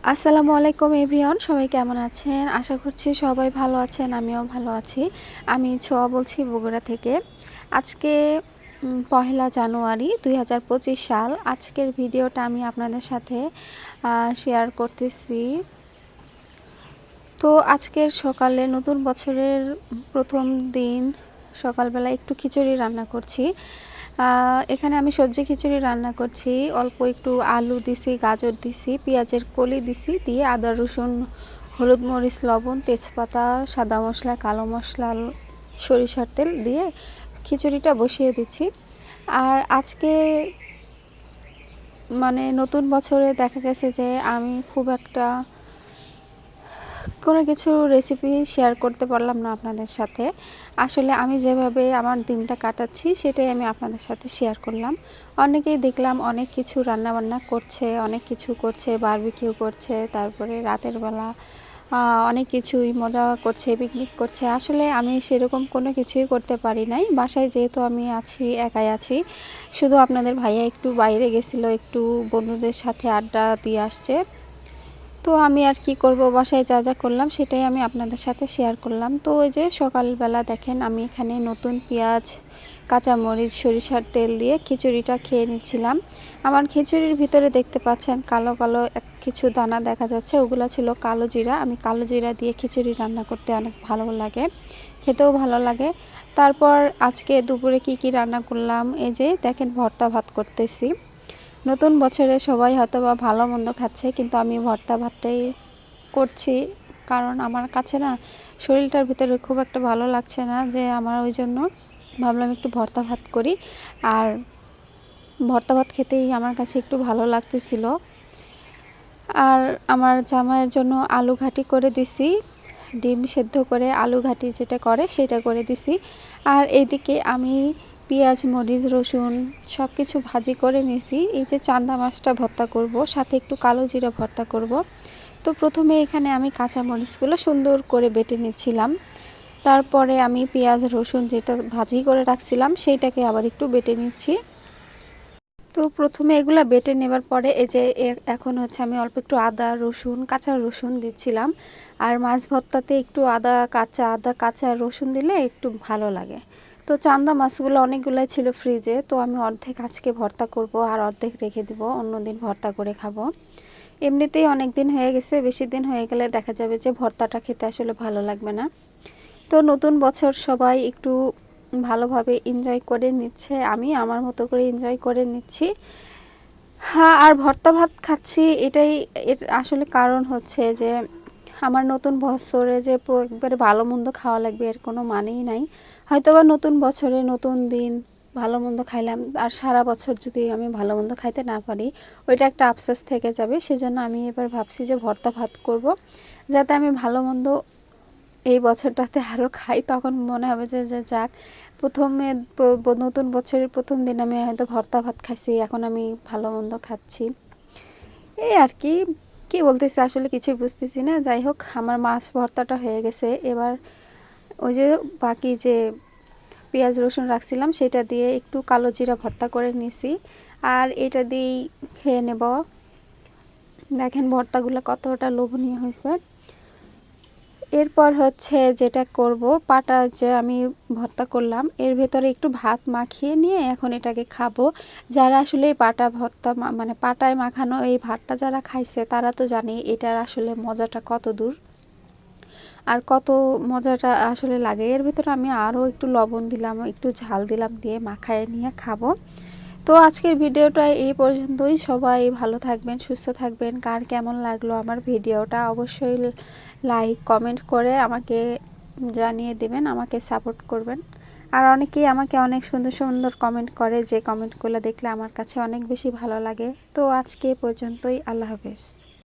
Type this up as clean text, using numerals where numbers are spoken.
আসসালামু আলাইকুম এভরিওয়ান, সবাই কেমন আছেন? আশা করছি সবাই ভালো আছেন, আমিও ভালো আছি। আমি ছোঁয়া বলছি বগুড়া থেকে। আজকে পহেলা জানুয়ারি 2025 সাল। আজকের ভিডিওটা আমি আপনাদের সাথে শেয়ার করতেছি। তো আজকের সকালে নতুন বছরের প্রথম দিন সকালবেলা একটু খিচুড়ি রান্না করছি। এখানে আমি সবজি খিচুড়ি রান্না করছি। অল্প একটু আলু দিছি, গাজর দিছি, পেঁয়াজের কলি দিছি, দিয়ে আদা রসুন হলুদ মরিচ লবণ তেজপাতা সাদা মশলা কালো মশলা সরিষার তেল দিয়ে খিচুড়িটা বসিয়ে দিচ্ছি। আর আজকে নতুন বছরে দেখা গেছে যে আমি খুব একটা কোনো কিছু রেসিপি শেয়ার করতে পারলাম না আপনাদের সাথে। আসলে আমি যেভাবে আমার দিনটা কাটাচ্ছি সেটাই আমি আপনাদের সাথে শেয়ার করলাম। অনেকেই দেখলাম অনেক কিছু রান্নাবান্না করছে, অনেক কিছু করছে, বারবিকিউ করছে, তারপরে রাতের বেলা অনেক কিছুই মজা করছে, পিকনিক করছে। আসলে আমি সেরকম কোনো কিছুই করতে পারি নাই। বাসায় যেহেতু আমি আছি, একাই আছি, শুধু আপনাদের ভাইয়া একটু বাইরে গেছিলো, একটু বন্ধুদের সাথে আড্ডা দিয়ে আসছে। তো আমি আর কি করব, বাসায় যা যা করলাম সেটাই আমি আপনাদের সাথে শেয়ার করলাম। তো ওই যে সকালবেলা দেখেন আমি এখানে নতুন পেঁয়াজ কাঁচামরিচ সরিষার তেল দিয়ে খিচুড়িটা খেয়ে নিচ্ছিলাম। আমার খিচুড়ির ভিতরে দেখতে পাচ্ছেন কালো কালো কিছু দানা দেখা যাচ্ছে, ওগুলো ছিল কালো জিরা। আমি কালো জিরা দিয়ে খিচুড়ি রান্না করতে অনেক ভালো লাগে, খেতেও ভালো লাগে। তারপর আজকে দুপুরে কি রান্না করলাম, এই যে দেখেন ভর্তা ভাত করতেছি। নতুন বছরে সবাই হয়তো বা ভালো মন্দ খাচ্ছে, কিন্তু আমি ভর্তা ভাতটাই করছি, কারণ আমার কাছে না শরীরটার ভিতরে খুব একটা ভালো লাগছে না, যে আমার ওই জন্য ভাবলাম একটু ভর্তা ভাত করি। আর ভর্তা ভাত খেতেই আমার কাছে একটু ভালো লাগতেছিল। আর আমার জামাইয়ের জন্য আলু ঘাটি করে দিছি, ডিম সেদ্ধ করে আলু ঘাটি যেটা করে সেটা করে দিছি। আর এইদিকে আমি পেঁয়াজ মরিচ রসুন সব কিছু ভাজি করে নিছি। এই যে চান্দা মাছটা ভর্তা করব, সাথে একটু কালো জিরা ভর্তা করব। তো প্রথমে এখানে আমি কাঁচা মরিচগুলো সুন্দর করে বেটে নিচ্ছিলাম। তারপরে আমি পেঁয়াজ রসুন যেটা ভাজি করে রাখছিলাম সেইটাকে আবার একটু বেটে নিচ্ছি। তো প্রথমে এগুলা বেটে নেবার পরে এই যে এখন হচ্ছে আমি অল্প একটু আদা রসুন কাঁচা রসুন দিচ্ছিলাম। আর মাছ ভর্তাতে একটু আদা কাঁচা রসুন দিলে একটু ভালো লাগে। তো চান্দা মাছগুলো অনেকগুলাই ছিল ফ্রিজে, তো আমি অর্ধেক আজকে ভর্তা করব আর অর্ধেক রেখে দিব, অন্যদিন ভর্তা করে খাবো। এমনিতেই অনেক দিন হয়ে গেছে, বেশি দিন হয়ে গেলে দেখা যাবে যে ভর্তাটা খেতে আসলে ভালো লাগবে না। তো নতুন বছর সবাই একটু ভালোভাবে এনজয় করে নিচ্ছে, আমি আমার মতো করে এনজয় করে নিচ্ছি। হ্যাঁ, আর ভর্তা ভাত খাচ্ছি এটাই এর আসলে কারণ হচ্ছে যে আমার নতুন বছরে যে একবারে ভালো মন্দ খাওয়া লাগবে এর কোনো মানেই নাই। হয়তোবা নতুন বছরে নতুন দিন ভালো মন্দ খাইলাম, আর সারা বছর যদি আমি ভালো মন্দ খাইতে না পারি ওইটা একটা আফসোস থেকে যাবে। সেজন্য আমি এবার ভাবছি যে ভর্তা ভাত করব, যাতে আমি ভালো মন্দ এই বছরটাতে আরও খাই। তখন মনে হবে যে যে যাক, প্রথমে নতুন বছরের প্রথম দিন আমি হয়তো ভর্তা ভাত খাইছি, এখন আমি ভালো মন্দ খাচ্ছি। এই আর কি, কি বলতেছি আসলে কিছুই বুঝতেছি না। যাই হোক, আমার মাছ ভর্তাটা হয়ে গেছে। এবার ওই যে বাকি যে পেঁয়াজ রসুন রাখছিলাম সেটা দিয়ে একটু কালো জিরা ভর্তা করে নিছি, আর এটা দিয়েই খেয়ে নেব। দেখেন ভর্তাগুলো কতটা লোভনীয় হয়েছে। এরপর হচ্ছে যেটা করব, পাটা যে আমি ভর্তা করলাম এর ভেতরে একটু ভাত মাখিয়ে নিয়ে এখন এটাকে খাবো। যারা আসলে এই পাটা ভর্তা পাটায় মাখানো এই ভাতটা যারা খাইছে তারা তো জানে এটার আসলে মজাটা কত দূর আর কত মজাটা আসলে লাগে। এর ভিতরে আমি আরও একটু লবণ দিলাম, একটু ঝাল দিলাম, দিয়ে মাখায় নিয়ে খাবো। তো আজকের ভিডিওটা এই পর্যন্তই। সবাই ভালো থাকবেন, সুস্থ থাকবেন। কার কেমন লাগলো আমার ভিডিওটা অবশ্যই লাইক কমেন্ট করে আমাকে জানিয়ে দেবেন, আমাকে সাপোর্ট করবেন। আর অনেকেই আমাকে অনেক সুন্দর সুন্দর কমেন্ট করে, যে কমেন্টগুলো দেখলে আমার কাছে অনেক বেশি ভালো লাগে। তো আজকে পর্যন্তই, আল্লাহ হাফেজ।